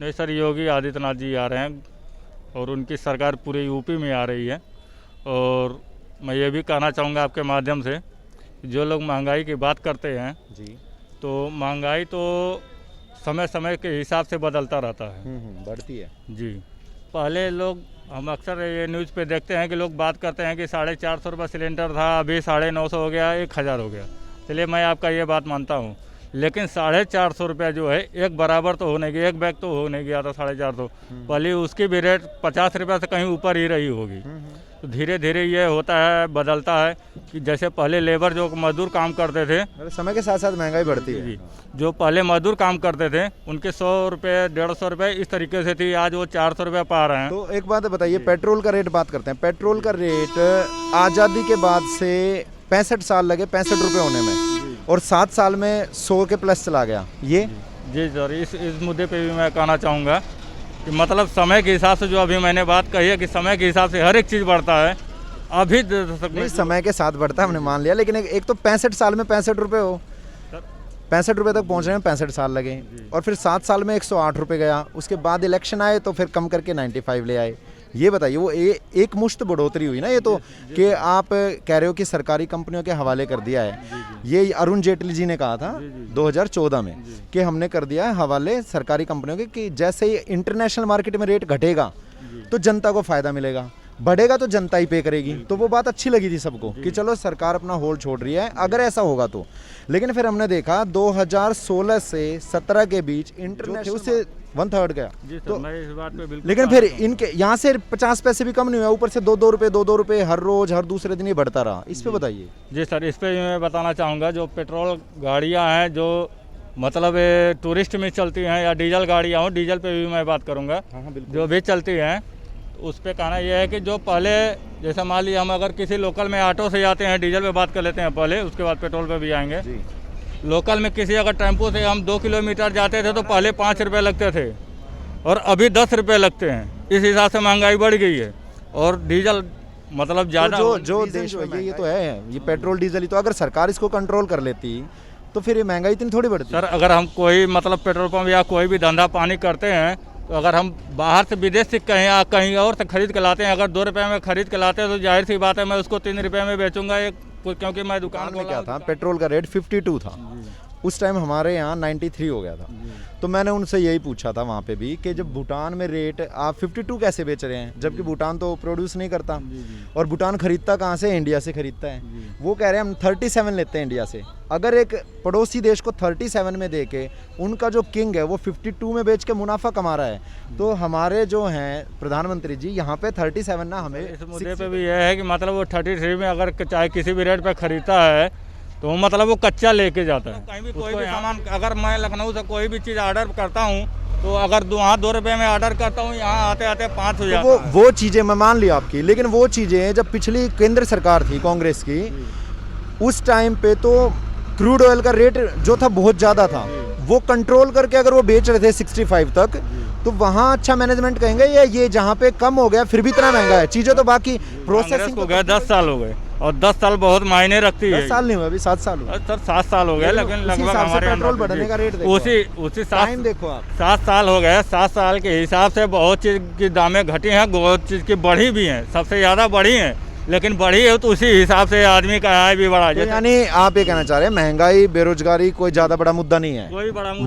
नहीं सर, योगी आदित्यनाथ जी आ रहे हैं और उनकी सरकार पूरे यूपी में आ रही है। और मैं ये भी कहना चाहूँगा आपके माध्यम से, जो लोग महंगाई की बात करते हैं जी, तो महंगाई तो समय समय के हिसाब से बदलता रहता है। बढ़ती है जी, पहले लोग, हम अक्सर ये न्यूज़ पे देखते हैं कि लोग बात करते हैं कि 450 रुपये सिलेंडर था, अभी 950 हो गया, 1000 हो गया। चलिए मैं आपका ये बात मानता हूँ, लेकिन 450 रुपये जो है एक बराबर तो होने की, एक बैग तो हो नहीं गया था 450। पहले उसकी भी रेट 50 रुपये से कहीं ऊपर ही रही होगी। तो धीरे धीरे ये होता है, बदलता है कि जैसे पहले लेबर जो मजदूर काम करते थे, मतलब समय के साथ साथ महंगाई बढ़ती है। जी, जो पहले मजदूर काम करते थे उनके 100 रुपये 150 रुपये इस तरीके से थी, आज वो 400 रुपये पा रहे हैं। तो एक बात बताइए, पेट्रोल का रेट बात करते हैं। पेट्रोल का रेट आज़ादी के बाद से 65 साल लगे 65 रुपये होने में, और 7 साल में 100 के प्लस चला गया। ये जी सर, इस मुद्दे पे भी मैं कहना चाहूँगा कि मतलब समय के हिसाब से, जो अभी मैंने बात कही है कि समय के हिसाब से हर एक चीज़ बढ़ता है। अभी नहीं, समय के साथ बढ़ता है, हमने मान लिया, लेकिन एक तो 65 साल में 65 रुपये हो, 65 रुपये तक पहुंचने में 65 साल लगे, और फिर 7 साल में 108 रुपये गया। उसके बाद इलेक्शन आए तो फिर कम करके 95 ले आए। ये बताइए, वो एक मुश्त बढ़ोतरी हुई ना ये तो, कि आप कह रहे हो कि सरकारी कंपनियों के हवाले कर दिया है। ये अरुण जेटली जी ने कहा था 2014 में कि हमने कर दिया है हवाले सरकारी कंपनियों के, कि जैसे ही इंटरनेशनल मार्केट में रेट घटेगा तो जनता को फायदा मिलेगा, बढ़ेगा तो जनता ही पे करेगी। तो वो बात अच्छी लगी थी सबको कि चलो सरकार अपना होल्ड छोड़ रही है, अगर ऐसा होगा तो। लेकिन फिर हमने देखा 2016 से 17 के बीच इंटरनेशनल उससे 1/3 गया। तो मैं इस बात पे बिल्कुल, लेकिन फिर इनके यहाँ से 50 पैसे भी कम नहीं हुआ, ऊपर से 2-2 रुपये 2-2 रुपये हर रोज हर दूसरे दिन ही बढ़ता रहा। इस पे बताइए। जी सर, इस पे मैं बताना चाहूँगा, जो पेट्रोल गाड़ियाँ हैं जो मतलब टूरिस्ट में चलती हैं या डीजल गाड़ियाँ हो, डीजल पे भी मैं बात करूँगा, जो भी चलती हैं उस पे कहना यह है कि जो पहले, जैसे मान लीजिए हम अगर किसी लोकल में ऑटो से जाते हैं, डीजल पे बात कर लेते हैं पहले, उसके बाद पेट्रोल पे भी आएंगे। लोकल में किसी अगर टेम्पो से हम 2 किलोमीटर जाते थे तो पहले 5 रुपये लगते थे और अभी 10 रुपये लगते हैं। इस हिसाब से महंगाई बढ़ गई है और डीजल मतलब ज़्यादा जो देश में ये तो है, ये पेट्रोल डीजल ही तो, अगर सरकार इसको कंट्रोल कर लेती तो फिर ये महंगाई इतनी थोड़ी बढ़ती। सर, अगर हम कोई मतलब पेट्रोल पंप या कोई भी धंधा पानी करते हैं तो अगर हम बाहर से विदेश से कहीं और से खरीद के लाते हैं, अगर 2 रुपये में खरीद के लाते हैं तो जाहिर सी बात है मैं उसको 3 रुपये में बेचूंगा, क्योंकि मैं दुकान में क्या था, पेट्रोल का रेट 52 था उस टाइम, हमारे यहाँ 93 हो गया था। तो मैंने उनसे यही पूछा था वहाँ पे भी कि जब भूटान में रेट आप 52 कैसे बेच रहे हैं, जबकि भूटान तो प्रोड्यूस नहीं करता, और भूटान खरीदता कहाँ से, इंडिया से खरीदता है। वो कह रहे हैं हम 37 लेते हैं इंडिया से। अगर एक पड़ोसी देश को 37 में दे के उनका जो किंग है वो 52 में बेच के मुनाफा कमा रहा है, तो हमारे जो हैं प्रधानमंत्री जी यहाँ पे 37 ना, हमें इस मुद्दे पे भी यह है कि मतलब वो 33 में अगर चाहे किसी भी रेट पे खरीदता है तो मतलब वो कच्चा लेके जाता है। कहीं भी कोई भी सामान, अगर मैं लखनऊ से कोई भी चीज़ ऑर्डर करता हूँ तो अगर वहाँ 2 रुपये में ऑर्डर करता हूँ, यहाँ आते आते 5 हो जाता है। वो चीज़ें मैं मान ली आपकी, लेकिन वो चीज़ें जब पिछली केंद्र सरकार थी कांग्रेस की, उस टाइम पे तो क्रूड ऑयल का रेट जो था बहुत ज़्यादा था, वो कंट्रोल करके अगर वो बेच रहे थे 65 तक, तो वहाँ अच्छा मैनेजमेंट कहेंगे। ये जहाँ पे कम हो गया फिर भी इतना महंगा है, चीज़ें तो बाकी प्रोसेसिंग हो गया 10 साल हो गए, और 10 साल बहुत मायने रखती है। 10 साल नहीं हुआ, अभी 7 साल हुआ सर, 7 साल हो गए, लेकिन लगभग हमारे पेट्रोल बढ़ने का रेट उसी टाइम देखो आप, 7 साल हो गए। 7 साल के हिसाब से बहुत चीज़ की दामें घटी हैं, बहुत चीज़ की बढ़ी भी हैं, सबसे ज़्यादा बढ़ी हैं, लेकिन बढ़ी है तो उसी हिसाब से आदमी का आय भी बढ़ा। तो यानी आप ये कहना चाह रहे हैं महंगाई बेरोजगारी कोई ज़्यादा बड़ा मुद्दा नहीं है, कोई बड़ा मुद्दा